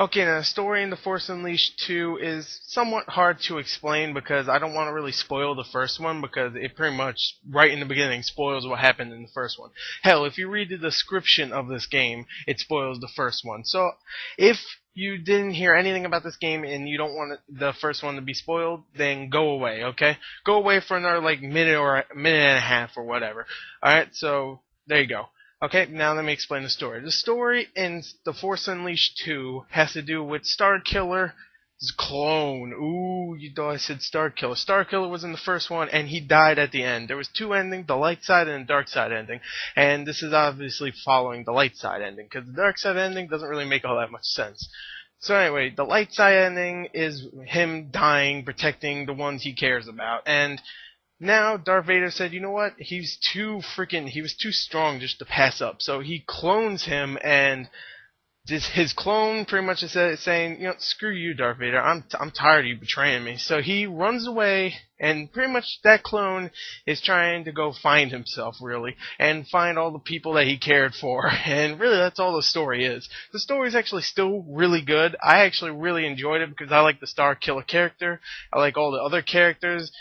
Okay, now the story in The Force Unleashed 2 is somewhat hard to explain because I don't want to really spoil the first one because it pretty much, right in the beginning, spoils what happened in the first one. Hell, if you read the description of this game, it spoils the first one. So, if you didn't hear anything about this game and you don't want the first one to be spoiled, then go away, okay? Go away for another, like, minute or a minute and a half or whatever. Alright, so, there you go. Okay, now let me explain the story. The story in The Force Unleashed 2 has to do with Starkiller's clone. Ooh, you thought I said Starkiller. Starkiller was in the first one, and he died at the end. There was two endings, the light side and the dark side ending. And this is obviously following the light side ending, because the dark side ending doesn't really make all that much sense. So anyway, the light side ending is him dying, protecting the ones he cares about. And now Darth Vader said, you know what? He was too strong just to pass up. So he clones him, and his clone pretty much is saying, you know, screw you, Darth Vader. I'm tired of you betraying me. So he runs away, and pretty much that clone is trying to go find himself, really, and find all the people that he cared for. And really, that's all the story is. The story is actually still really good. I actually really enjoyed it because I like the Starkiller character. I like all the other characters.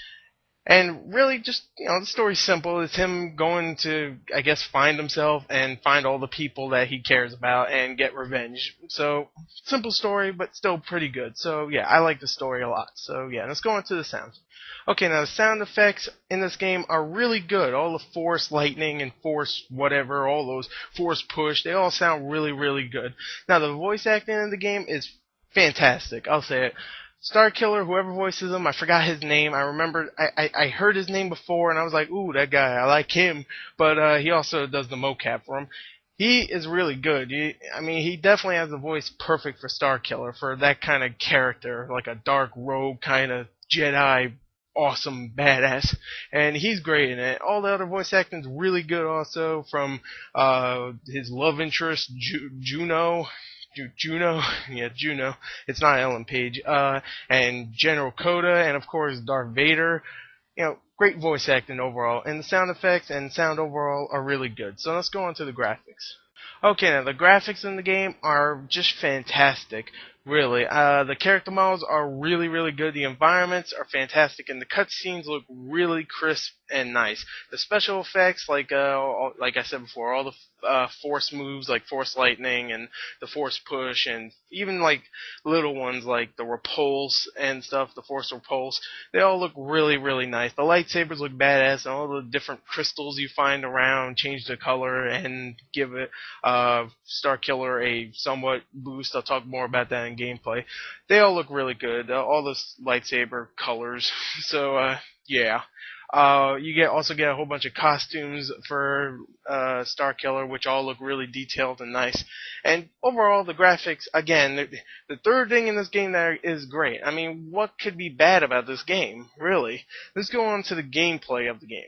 And really, just, you know, the story's simple. It's him going to, I guess, find himself and find all the people that he cares about and get revenge. So, simple story, but still pretty good. So, yeah, I like the story a lot. So, yeah, let's go into the sounds. Okay, now the sound effects in this game are really good. All the force lightning and force whatever, all those force push, they all sound really, really good. Now, the voice acting in the game is fantastic. I'll say it. Starkiller, whoever voices him, I forgot his name. I remember I heard his name before, and I was like, ooh, that guy, I like him. But he also does the mocap for him. He is really good. He definitely has the voice perfect for Starkiller, for that kind of character, like a dark rogue kind of Jedi, awesome badass. And he's great in it. All the other voice acting is really good also, from his love interest, Juno. Juno, yeah, Juno. It's not Ellen Page. And General Coda, and of course Darth Vader. You know, great voice acting overall, and the sound effects and sound overall are really good. So let's go on to the graphics. Okay, now the graphics in the game are just fantastic. Really, the character models are really, really good. The environments are fantastic, and the cutscenes look really crisp and nice. The special effects, like I said before, all the force moves like force lightning and the force push, and even like little ones like the repulse and stuff, the force repulse, they all look really, really nice. The lightsabers look badass, and all the different crystals you find around change the color and give it Starkiller a somewhat boost. I'll talk more about that in gameplay. They all look really good. All the lightsaber colors. So yeah. Also get a whole bunch of costumes for Starkiller, which all look really detailed and nice. And overall, the graphics, again, the third thing in this game there is great. I mean, what could be bad about this game, really? Let's go on to the gameplay of the game.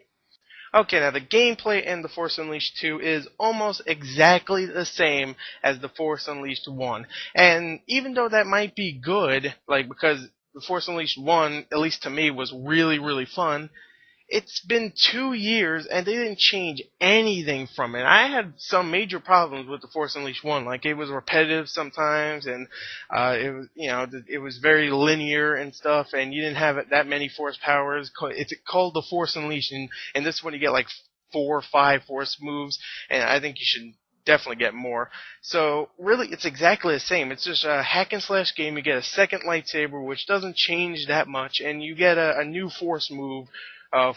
Okay, now the gameplay in The Force Unleashed 2 is almost exactly the same as The Force Unleashed 1. And even though that might be good, like, because The Force Unleashed 1, at least to me, was really, really fun, it's been 2 years and they didn't change anything from it. I had some major problems with The Force Unleashed 1. Like, it was repetitive sometimes, and it was very linear and stuff, and you didn't have that many force powers. It's called The Force Unleashed, and this one you get like 4 or 5 force moves, and I think you should definitely get more. So really, it's exactly the same. It's just a hack and slash game. You get a second lightsaber, which doesn't change that much, and you get a new force move,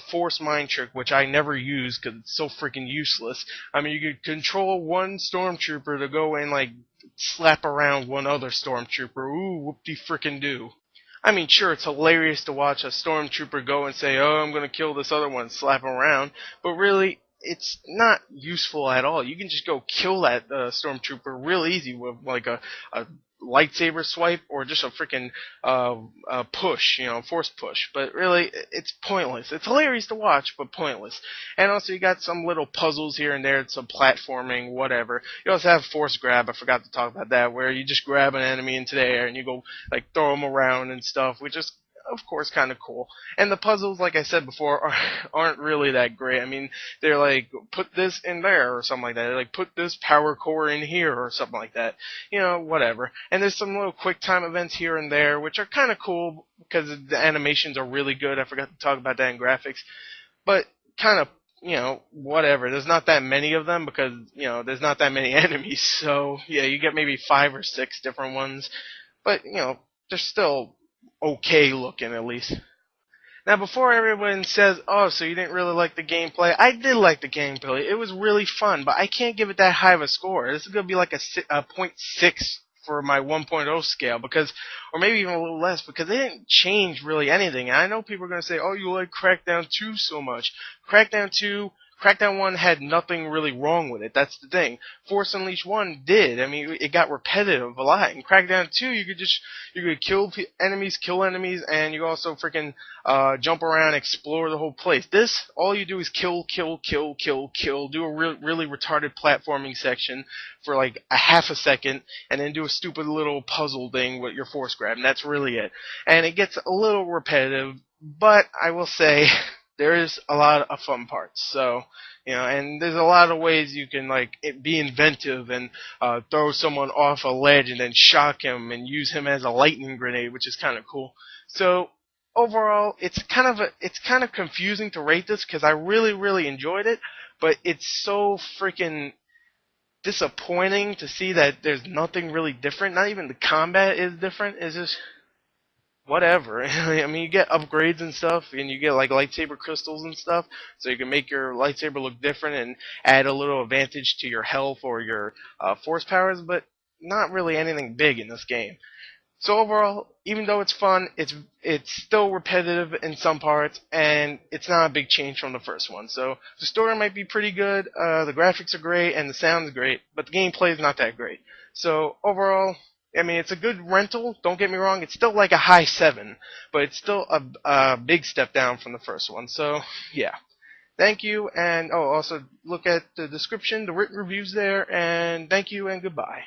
Force Mind Trick, which I never use because it's so freaking useless. I mean, you could control one stormtrooper to go and, like, slap around one other stormtrooper. Ooh, whoop-de frickin' do. I mean, sure, it's hilarious to watch a stormtrooper go and say, oh, I'm gonna kill this other one, slap him around, but really, it's not useful at all. You can just go kill that stormtrooper real easy with, like, a lightsaber swipe or just a freaking push, force push. But really, it's pointless. It's hilarious to watch, but pointless. And also, you got some little puzzles here and there, some platforming, whatever. You also have force grab. I forgot to talk about that, where you just grab an enemy into the air and you go like throw them around and stuff, which is of course, kind of cool. And the puzzles, like I said before, aren't really that great. I mean, they're like, put this in there or something like that. They're like, put this power core in here or something like that. You know, whatever. And there's some little quick time events here and there, which are kind of cool because the animations are really good. I forgot to talk about that in graphics. But kind of, you know, whatever. There's not that many of them because, you know, there's not that many enemies. So, yeah, you get maybe 5 or 6 different ones. But, you know, they're still okay looking at least. Now, before everyone says, oh, so you didn't really like the gameplay, I did like the gameplay. It was really fun, but I can't give it that high of a score. This is going to be like a 0.6 for my 1.0 scale, because, or maybe even a little less, because they didn't change really anything. And I know people are going to say, oh, you like Crackdown 2 so much. Crackdown 1 had nothing really wrong with it. That's the thing. Force Unleashed 1 did. I mean, it got repetitive a lot. In Crackdown 2, you could kill enemies, and you also freaking jump around, explore the whole place. This, all you do is kill, do a really retarded platforming section for like a half a second, and then do a stupid little puzzle thing with your force grab, and that's really it. And it gets a little repetitive, but I will say, there is a lot of fun parts. So, you know, and there's a lot of ways you can like be inventive and throw someone off a ledge and then shock him and use him as a lightning grenade, which is kind of cool. So overall, it's kind of confusing to rate this because I really enjoyed it, but it's so freaking disappointing to see that there's nothing really different. Not even the combat is different. It's just whatever. I mean, you get upgrades and stuff, and you get like lightsaber crystals and stuff, so you can make your lightsaber look different and add a little advantage to your health or your force powers, but not really anything big in this game. So overall, even though it's fun, it's still repetitive in some parts, and it's not a big change from the first one. So the story might be pretty good, the graphics are great, and the sound is great, but the gameplay is not that great. So overall, I mean, it's a good rental, don't get me wrong, it's still like a high 7, but it's still a big step down from the first one. So, yeah. Thank you, and also look at the description, the written reviews there, and thank you and goodbye.